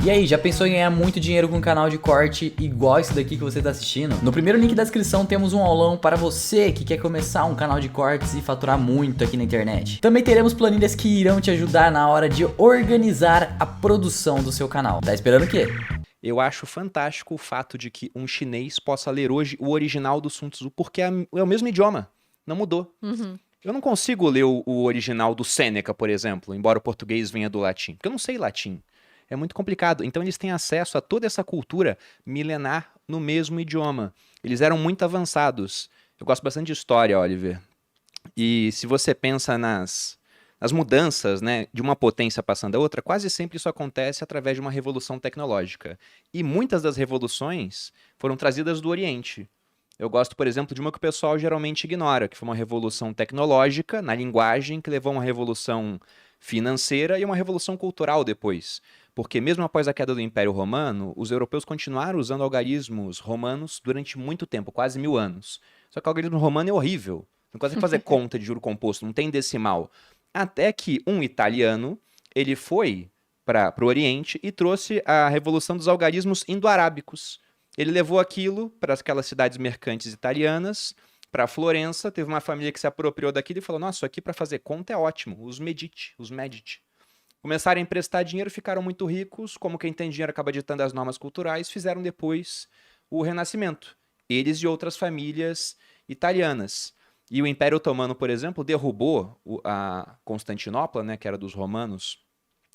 E aí, já pensou em ganhar muito dinheiro com um canal de corte igual esse daqui que você está assistindo? No primeiro link da descrição temos um aulão para você que quer começar um canal de cortes e faturar muito aqui na internet. Também teremos planilhas que irão te ajudar na hora de organizar a produção do seu canal. Tá esperando o quê? Eu acho fantástico o fato de que um chinês possa ler hoje o original do Sun Tzu, porque é o mesmo idioma, não mudou. Eu não consigo ler o original do Sêneca, por exemplo, embora o português venha do latim, porque eu não sei latim. É muito complicado. Então eles têm acesso a toda essa cultura milenar no mesmo idioma. Eles eram muito avançados. Eu gosto bastante de história, Oliver. E se você pensa nas mudanças, né, de uma potência passando a outra, quase sempre isso acontece através de uma revolução tecnológica. E muitas das revoluções foram trazidas do Oriente. Eu gosto, por exemplo, de uma que o pessoal geralmente ignora, que foi uma revolução tecnológica na linguagem, que levou a uma revolução financeira e uma revolução cultural depois. Porque mesmo após a queda do Império Romano, os europeus continuaram usando algarismos romanos durante muito tempo, quase 1000 anos. Só que o algarismo romano é horrível. Não consegue fazer conta de juro composto, não tem decimal. Até que um italiano, ele foi para o Oriente e trouxe a revolução dos algarismos indo-arábicos. Ele levou aquilo para aquelas cidades mercantes italianas, para Florença, teve uma família que se apropriou daquilo e falou, nossa, isso aqui para fazer conta é ótimo, os Medici. Começaram a emprestar dinheiro, ficaram muito ricos, como quem tem dinheiro acaba ditando as normas culturais, fizeram depois o Renascimento. Eles e outras famílias italianas. E o Império Otomano, por exemplo, derrubou a Constantinopla, né, que era dos romanos,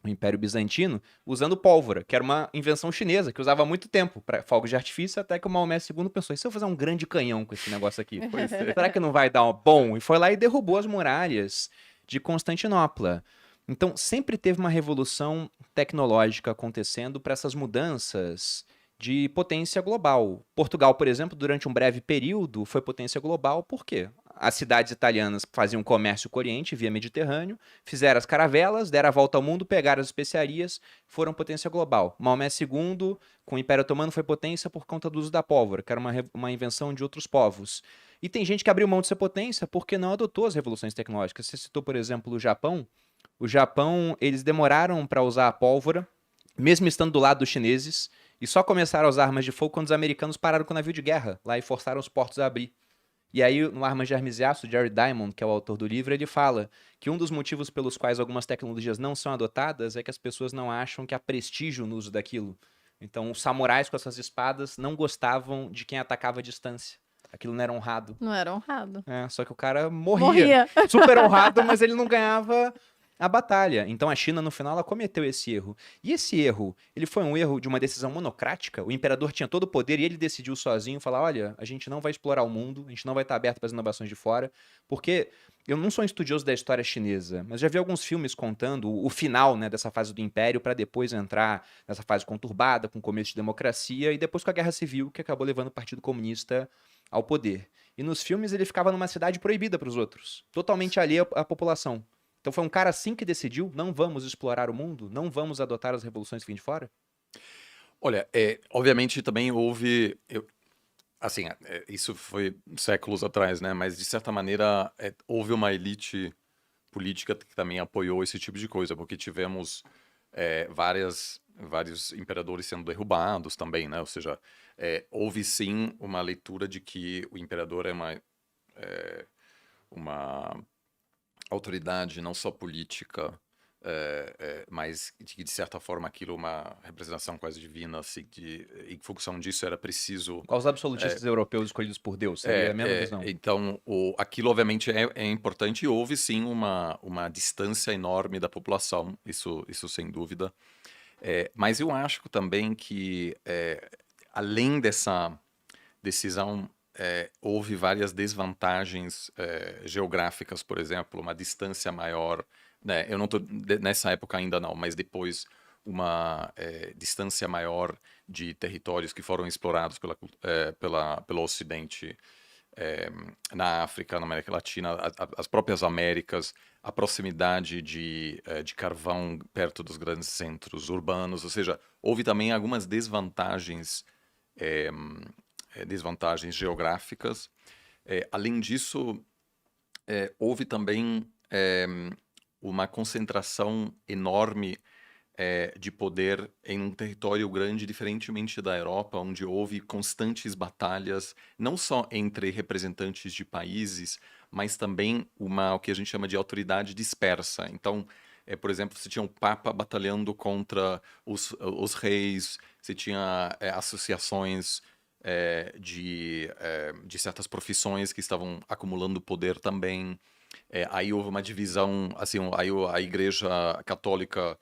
o Império Bizantino, usando pólvora, que era uma invenção chinesa, que usava há muito tempo para fogos de artifício, até que o Maomé II pensou, e se eu fazer um grande canhão com esse negócio aqui? Será que não vai dar um bom? E foi lá e derrubou as muralhas de Constantinopla. Então, sempre teve uma revolução tecnológica acontecendo para essas mudanças de potência global. Portugal, por exemplo, durante um breve período, foi potência global, por quê? As cidades italianas faziam comércio com o Oriente via Mediterrâneo, fizeram as caravelas, deram a volta ao mundo, pegaram as especiarias, foram potência global. Maomé II, com o Império Otomano, foi potência por conta do uso da pólvora, que era uma invenção de outros povos. E tem gente que abriu mão de ser potência porque não adotou as revoluções tecnológicas. Você citou, por exemplo, o Japão. O Japão, eles demoraram para usar a pólvora, mesmo estando do lado dos chineses, e só começaram a usar armas de fogo quando os americanos pararam com o navio de guerra lá e forçaram os portos a abrir. E aí, no Armas de Hermes e Aço, Jerry Diamond, que é o autor do livro, ele fala que um dos motivos pelos quais algumas tecnologias não são adotadas é que as pessoas não acham que há prestígio no uso daquilo. Então, os samurais com essas espadas não gostavam de quem atacava à distância. Aquilo não era honrado. Não era honrado. Só que o cara morria. Super honrado, mas ele não ganhava a batalha. Então a China, no final, ela cometeu esse erro. E esse erro, ele foi um erro de uma decisão monocrática. O imperador tinha todo o poder e ele decidiu sozinho falar, olha, a gente não vai explorar o mundo, a gente não vai estar aberto para as inovações de fora, porque eu não sou um estudioso da história chinesa, mas já vi alguns filmes contando o final, né, dessa fase do império para depois entrar nessa fase conturbada, com começo de democracia e depois com a Guerra Civil, que acabou levando o Partido Comunista ao poder. E nos filmes ele ficava numa cidade proibida para os outros, totalmente alheio à população. Então foi um cara assim que decidiu, não vamos explorar o mundo, não vamos adotar as revoluções que vêm de fora? Olha, obviamente também houve, assim, isso foi séculos atrás, né? Mas de certa maneira houve uma elite política que também apoiou esse tipo de coisa, porque tivemos vários imperadores sendo derrubados também, né? Ou seja, houve sim uma leitura de que o imperador é uma autoridade não só política, mas de certa forma aquilo uma representação quase divina, assim, em função disso era preciso... Os absolutistas europeus escolhidos por Deus, seria a mesma visão. Então, aquilo obviamente é importante e houve sim uma distância enorme da população, isso sem dúvida. Mas eu acho também que, além dessa decisão, houve várias desvantagens geográficas, por exemplo, uma distância maior, né? Eu não estou nessa época ainda não, mas depois uma distância maior de territórios que foram explorados pelo Ocidente, na África, na América Latina, as próprias Américas, a proximidade de carvão perto dos grandes centros urbanos, ou seja, houve também algumas desvantagens geográficas. Além disso, houve também uma concentração enorme de poder em um território grande, diferentemente da Europa, onde houve constantes batalhas, não só entre representantes de países, mas também o que a gente chama de autoridade dispersa. Então, por exemplo, você tinha um papa batalhando contra os reis, você tinha associações de certas profissões que estavam acumulando poder também. Aí houve uma divisão, assim, aí a Igreja Católica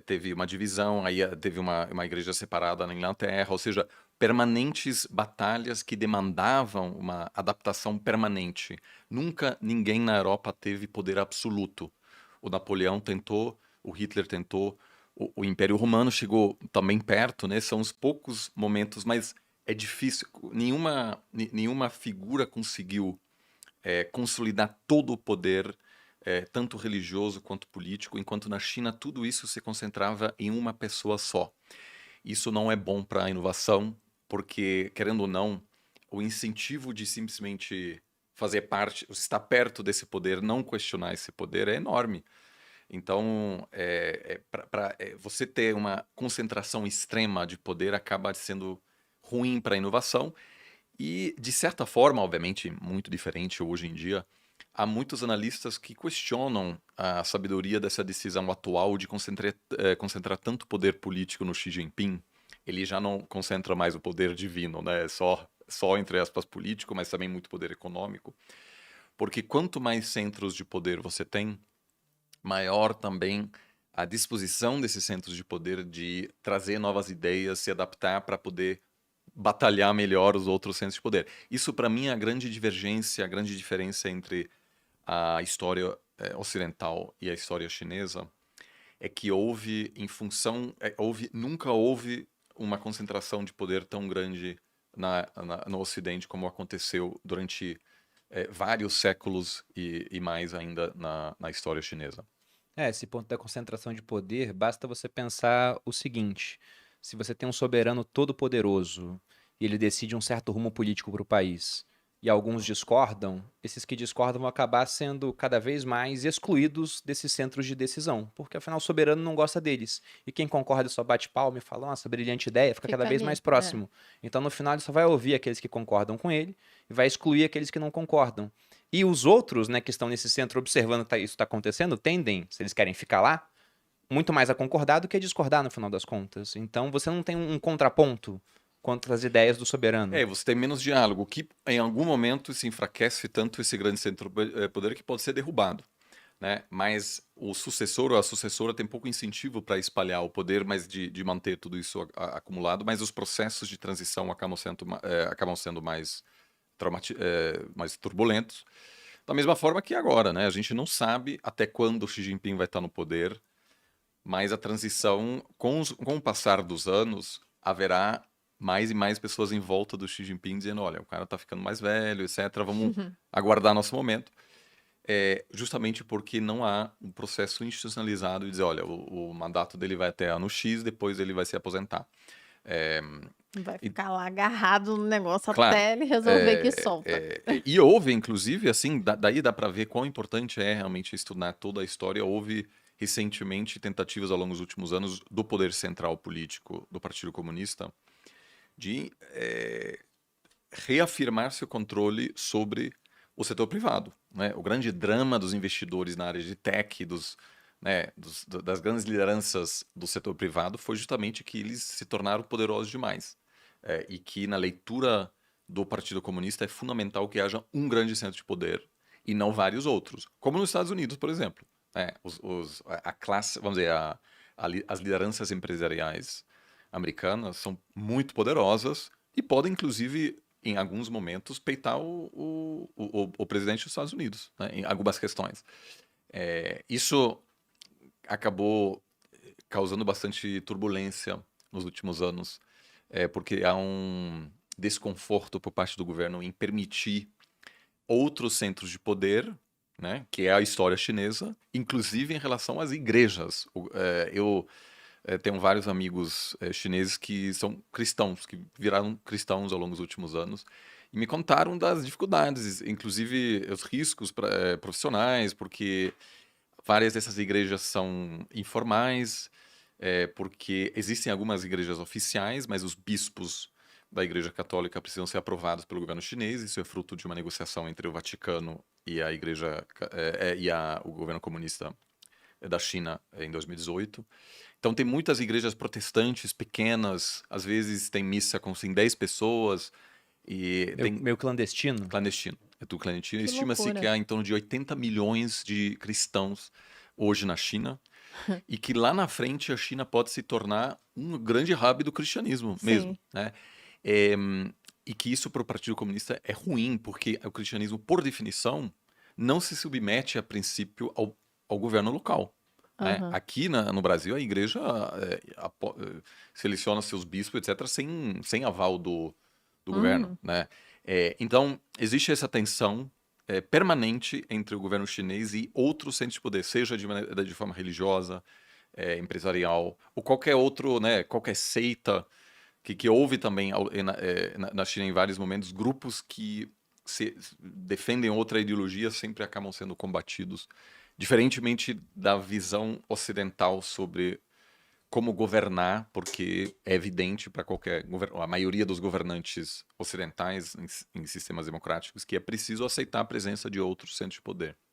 teve uma divisão, aí teve uma igreja separada na Inglaterra, ou seja, permanentes batalhas que demandavam uma adaptação permanente. Nunca ninguém na Europa teve poder absoluto. O Napoleão tentou, o Hitler tentou, o Império Romano chegou também perto, né? São os poucos momentos, mas é difícil. Nenhuma figura conseguiu consolidar todo o poder, tanto religioso quanto político, enquanto na China tudo isso se concentrava em uma pessoa só. Isso não é bom para a inovação, porque, querendo ou não, o incentivo de simplesmente fazer parte, estar perto desse poder, não questionar esse poder, é enorme. Então, você ter uma concentração extrema de poder acaba sendo ruim para a inovação. E, de certa forma, obviamente, muito diferente hoje em dia, há muitos analistas que questionam a sabedoria dessa decisão atual de concentrar tanto poder político no Xi Jinping. Ele já não concentra mais o poder divino, né? Só entre aspas, político, mas também muito poder econômico. Porque quanto mais centros de poder você tem, maior também a disposição desses centros de poder de trazer novas ideias, se adaptar para poder batalhar melhor os outros centros de poder. Isso, para mim, é a grande divergência, a grande diferença entre a história ocidental e a história chinesa, é que nunca houve uma concentração de poder tão grande no Ocidente como aconteceu durante vários séculos e mais ainda na história chinesa. Esse ponto da concentração de poder, basta você pensar o seguinte: se você tem um soberano todo-poderoso e ele decide um certo rumo político para o país, e alguns discordam, esses que discordam vão acabar sendo cada vez mais excluídos desses centros de decisão, porque afinal o soberano não gosta deles. E quem concorda só bate palma e fala, nossa, brilhante ideia, fica cada vez ali, mais próximo. Então no final ele só vai ouvir aqueles que concordam com ele e vai excluir aqueles que não concordam. E os outros, né, que estão nesse centro observando que isso está acontecendo, tendem, se eles querem ficar lá, muito mais a concordar do que a discordar no final das contas. Então você não tem um contraponto contra as ideias do soberano. Você tem menos diálogo, que em algum momento se enfraquece tanto esse grande centro de poder que pode ser derrubado, né? Mas o sucessor ou a sucessora tem pouco incentivo para espalhar o poder, mas de manter tudo isso acumulado, mas os processos de transição acabam sendo mais turbulentos. Da mesma forma que agora, né? A gente não sabe até quando o Xi Jinping vai estar no poder, mas a transição, com o passar dos anos, haverá mais e mais pessoas em volta do Xi Jinping dizendo, olha, o cara tá ficando mais velho, etc. Vamos aguardar nosso momento. Justamente porque não há um processo institucionalizado e dizer, olha, o mandato dele vai até ano X, depois ele vai se aposentar. Vai ficar lá agarrado no negócio Claro, até ele resolver que solta. E houve, inclusive, assim, daí dá para ver quão importante é realmente estudar toda a história. Houve recentemente tentativas ao longo dos últimos anos do poder central político do Partido Comunista de reafirmar seu controle sobre o setor privado, né? O grande drama dos investidores na área de tech, das grandes lideranças do setor privado foi justamente que eles se tornaram poderosos demais. E que na leitura do Partido Comunista é fundamental que haja um grande centro de poder e não vários outros. Como nos Estados Unidos, por exemplo. A classe, vamos dizer, as lideranças empresariais americanas são muito poderosas e podem, inclusive, em alguns momentos, peitar o presidente dos Estados Unidos, né, em algumas questões. Isso acabou causando bastante turbulência nos últimos anos, porque há um desconforto por parte do governo em permitir outros centros de poder, né, que é a história chinesa, inclusive em relação às igrejas. Eu tenho vários amigos chineses que são cristãos, que viraram cristãos ao longo dos últimos anos, e me contaram das dificuldades, inclusive os riscos profissionais, porque várias dessas igrejas são informais, porque existem algumas igrejas oficiais, mas os bispos da Igreja Católica precisam ser aprovados pelo governo chinês. Isso é fruto de uma negociação entre o Vaticano e a Igreja o governo comunista da China em 2018. Então tem muitas igrejas protestantes pequenas, às vezes tem missa com assim, 10 pessoas e Meio clandestino. É tudo clandestino. Que Estima-se loucura. que há em torno de 80 milhões de cristãos hoje na China e que lá na frente a China pode se tornar um grande hub do cristianismo mesmo, Sim. né? E que isso para o Partido Comunista é ruim, porque o cristianismo, por definição, não se submete a princípio ao governo local. Né? Aham. Aqui no Brasil, a igreja seleciona seus bispos, etc., sem aval do governo. Né? Então, existe essa tensão permanente entre o governo chinês e outros centros de poder, seja de forma religiosa, empresarial, ou qualquer outro, né, qualquer seita, que houve também na China em vários momentos, grupos que defendem outra ideologia sempre acabam sendo combatidos, diferentemente da visão ocidental sobre como governar, porque é evidente para a maioria dos governantes ocidentais em sistemas democráticos que é preciso aceitar a presença de outros centros de poder.